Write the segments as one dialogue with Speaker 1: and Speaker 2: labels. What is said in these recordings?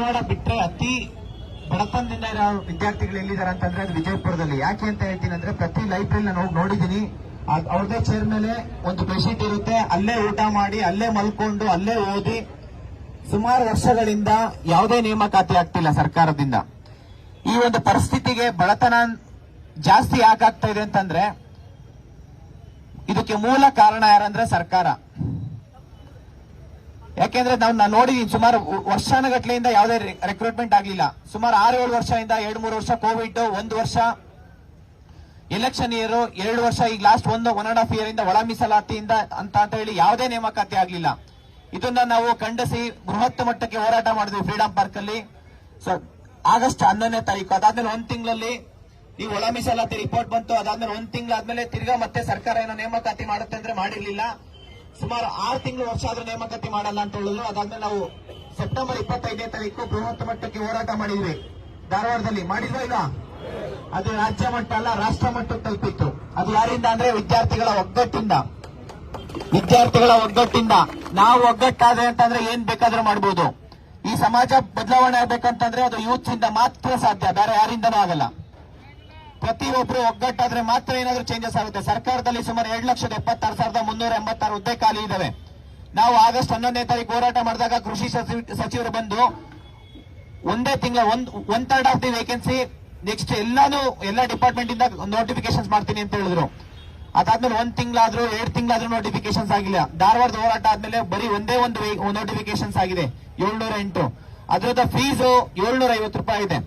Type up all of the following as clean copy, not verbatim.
Speaker 1: ಧಾರವಾಡ ಬಿಟ್ರೆ ಅತಿ ಬಡತನದಿಂದ ಇರೋ ವಿದ್ಯಾರ್ಥಿಗಳು ಎಲ್ಲಿದ್ದಾರೆ ಅಂತಂದ್ರೆ ಅದು ವಿಜಯಪುರದಲ್ಲಿ. ಯಾಕೆ ಅಂತ ಹೇಳ್ತೀನಿ ಅಂದ್ರೆ ಪ್ರತಿ ಲೈಬ್ರರಿ ನಾನು ಹೋಗಿ ನೋಡಿದೀನಿ, ಅವ್ರದೇ ಚೇರ್ ಮೇಲೆ ಒಂದು ಬೆಡ್ಶೀಟ್ ಇರುತ್ತೆ, ಅಲ್ಲೇ ಊಟ ಮಾಡಿ ಅಲ್ಲೇ ಮಲ್ಕೊಂಡು ಅಲ್ಲೇ ಓದಿ ಸುಮಾರು ವರ್ಷಗಳಿಂದ ಯಾವುದೇ ನೇಮಕಾತಿ ಆಗ್ತಿಲ್ಲ ಸರ್ಕಾರದಿಂದ. ಈ ಒಂದು ಪರಿಸ್ಥಿತಿಗೆ ಬಡತನ ಜಾಸ್ತಿ ಯಾಕಾಗ್ತಾ ಇದೆ ಅಂತಂದ್ರೆ ಇದಕ್ಕೆ ಮೂಲ ಕಾರಣ ಯಾರಂದ್ರೆ ಸರ್ಕಾರ. ಯಾಕೆಂದ್ರೆ ನಾನು ನೋಡಿದೀನಿ ಸುಮಾರು ವರ್ಷಾನುಗಟ್ಲೆಯಿಂದ ಯಾವುದೇ ರಿಕ್ರೂಟ್ಮೆಂಟ್ ಆಗ್ಲಿಲ್ಲ. ಸುಮಾರು 6-7 ವರ್ಷದಿಂದ 2-3 ವರ್ಷ ಕೋವಿಡ್, 1 ವರ್ಷ ಎಲೆಕ್ಷನ್ ಇಯರ್, 2 ವರ್ಷ ಈಗ ಲಾಸ್ಟ್ 1.5 ಇಯರ್ ಇಂದ ಒಳ ಮೀಸಲಾತಿಯಿಂದ ಅಂತ ಹೇಳಿ ಯಾವುದೇ ನೇಮಕಾತಿ ಆಗ್ಲಿಲ್ಲ. ಇದನ್ನ ನಾವು ಖಂಡಿಸಿ ಬೃಹತ್ ಮಟ್ಟಕ್ಕೆ ಹೋರಾಟ ಮಾಡಿದ್ವಿ ಫ್ರೀಡಂ ಪಾರ್ಕ್ ಅಲ್ಲಿ. ಆಗಸ್ಟ್ 11ನೇ ತಾರೀಕು. ಅದಾದ್ಮೇಲೆ 1 ತಿಂಗಳಲ್ಲಿ ಈ ಒಳ ಮೀಸಲಾತಿ ರಿಪೋರ್ಟ್ ಬಂತು. ಅದಾದ್ಮೇಲೆ 1 ತಿಂಗಳಾದ್ಮೇಲೆ ತಿರ್ಗಾ ಮತ್ತೆ ಸರ್ಕಾರ ಏನೋ ನೇಮಕಾತಿ ಮಾಡುತ್ತೆ ಅಂದ್ರೆ ಮಾಡಿರ್ಲಿಲ್ಲ. ಸುಮಾರು 6 ತಿಂಗಳು ವರ್ಷ ಆದ್ರೂ ನೇಮಕಾತಿ ಮಾಡಲ್ಲ ಅಂತ ಹೇಳಿದ್ರು. ಅದಾದ್ಮೇಲೆ ನಾವು ಸೆಪ್ಟೆಂಬರ್ 25ನೇ ತಾರೀಕು ಬೃಹತ್ ಮಟ್ಟಕ್ಕೆ ಹೋರಾಟ ಮಾಡಿದ್ವಿ ಧಾರವಾಡದಲ್ಲಿ. ಮಾಡಿದ್ವಾ ಇಲ್ಲ? ಅದು ರಾಜ್ಯ ಮಟ್ಟ ಅಲ್ಲ, ರಾಷ್ಟ್ರ ಮಟ್ಟಕ್ಕೆ ತಲುಪಿತ್ತು. ಅದು ಯಾರಿಂದ ಅಂದ್ರೆ ವಿದ್ಯಾರ್ಥಿಗಳ ಒಗ್ಗಟ್ಟಿಂದ. ನಾವು ಒಗ್ಗಟ್ಟಾದ್ರೆ ಅಂತಂದ್ರೆ ಏನ್ ಬೇಕಾದ್ರೂ ಮಾಡಬಹುದು. ಈ ಸಮಾಜ ಬದಲಾವಣೆ ಆಗ್ಬೇಕಂತಂದ್ರೆ ಅದು ಯೂತ್ ಇಂದ ಮಾತ್ರ ಸಾಧ್ಯ, ಬೇರೆ ಯಾರಿಂದನೂ ಆಗಲ್ಲ. ಪ್ರತಿಯೊಬ್ರು ಒಗ್ಗಟ್ಟಾದ್ರೆ ಮಾತ್ರ ಏನಾದ್ರೂ ಚೇಂಜಸ್ ಆಗುತ್ತೆ. ಸರ್ಕಾರದಲ್ಲಿ ಸುಮಾರು 2,76,386 ಹುದ್ದೆ ಖಾಲಿ ಇದಾವೆ. ನಾವು ಆಗಸ್ಟ್ 11ನೇ ತಾರೀಕು ಹೋರಾಟ ಮಾಡಿದಾಗ ಕೃಷಿ ಸಚಿವರು ಬಂದು ಒಂದೇ ತಿಂಗಳ 1/3 ಆಫ್ ದಿ ವೇಕೆನ್ಸಿ ನೆಕ್ಸ್ಟ್ ಎಲ್ಲ ಡಿಪಾರ್ಟ್ಮೆಂಟ್ ಇಂದ ನೋಟಿಫಿಕೇಶನ್ಸ್ ಮಾಡ್ತೀನಿ ಅಂತ ಹೇಳಿದ್ರು. ಅದಾದ್ಮೇಲೆ 1 ತಿಂಗಳಾದ್ರೂ 2 ತಿಂಗಳಾದ್ರೂ ನೋಟಿಫಿಕೇಶನ್ಸ್ ಆಗಿಲ್ಲ. ಧಾರವಾಡದ ಹೋರಾಟ ಆದ್ಮೇಲೆ ಬರೀ ಒಂದೇ ಒಂದು ನೋಟಿಫಿಕೇಶನ್ಸ್ ಆಗಿದೆ 708. ಅದರದ ಫೀಸ್ 750 ರೂಪಾಯಿ ಇದೆ.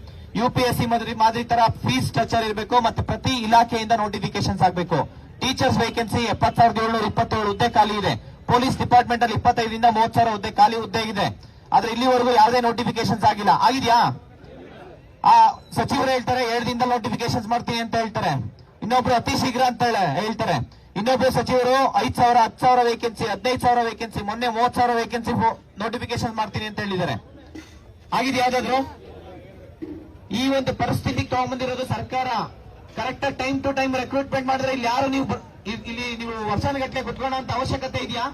Speaker 1: UPSC ಮಾದರಿ ತರ ಫೀಸ್ ಸ್ಟ್ರಕ್ಚರ್ ಇರಬೇಕು. ಮತ್ತೆ ಪ್ರತಿ ಇಲಾಖೆಯಿಂದ ನೋಟಿಫಿಕೇಶನ್ಸ್ ಆಗಬೇಕು. ಟೀಚರ್ಸ್ ವೇಕೆನ್ಸಿ 70,727 ಹುದ್ದೆ ಖಾಲಿ ಇದೆ. ಪೊಲೀಸ್ ಡಿಪಾರ್ಟ್ಮೆಂಟ್ ಅಲ್ಲಿ 25,000 ಇಂದ 30,000 ಹುದ್ದೆ ಖಾಲಿ ಹುದ್ದೆ ಇದೆ. ಆದ್ರೆ ಇಲ್ಲಿವರೆಗೂ ಯಾವುದೇ ನೋಟಿಫಿಕೇಶನ್ಸ್ ಆಗಿಲ್ಲ. ಆಗಿದ್ಯಾ? ಆ ಸಚಿವರು ಹೇಳ್ತಾರೆ 2 ದಿನದಲ್ಲಿ ನೋಟಿಫಿಕೇಶನ್ಸ್ ಮಾಡ್ತೀನಿ ಅಂತ ಹೇಳ್ತಾರೆ. ಇನ್ನೊಬ್ರು ಅತಿ ಶೀಘ್ರ ಅಂತ ಹೇಳ್ತಾರೆ. ಇನ್ನೊಬ್ರು ಸಚಿವರು 5,000, 10,000 ವೇಕೆನ್ಸಿ, 15,000 ವೇಕೆನ್ಸಿ, ಮೊನ್ನೆ 30,000 ವೇಕೆನ್ಸಿ ನೋಟಿಫಿಕೇಶನ್ ಮಾಡ್ತೀನಿ ಅಂತ ಹೇಳಿದ್ದಾರೆ. ಆಗಿದ್ಯಾ ಯಾವ್ದಾದ್ರು? ಈ ಒಂದು ಪರಿಸ್ಥಿತಿಗೆ ತಗೊಂಡ್ಬಂದಿರೋದು ಸರ್ಕಾರ. Correct time to time recruitment ಮಾಡಿದ್ರೆ ಇಲ್ಲಿ ಯಾರು ನೀವು ವರ್ಷಾನುಗಟ್ಟಲೆ ಕುತ್ಕೊಳ್ಳೋ ಅಂತ ಅವಶ್ಯಕತೆ ಇದೆಯಾ?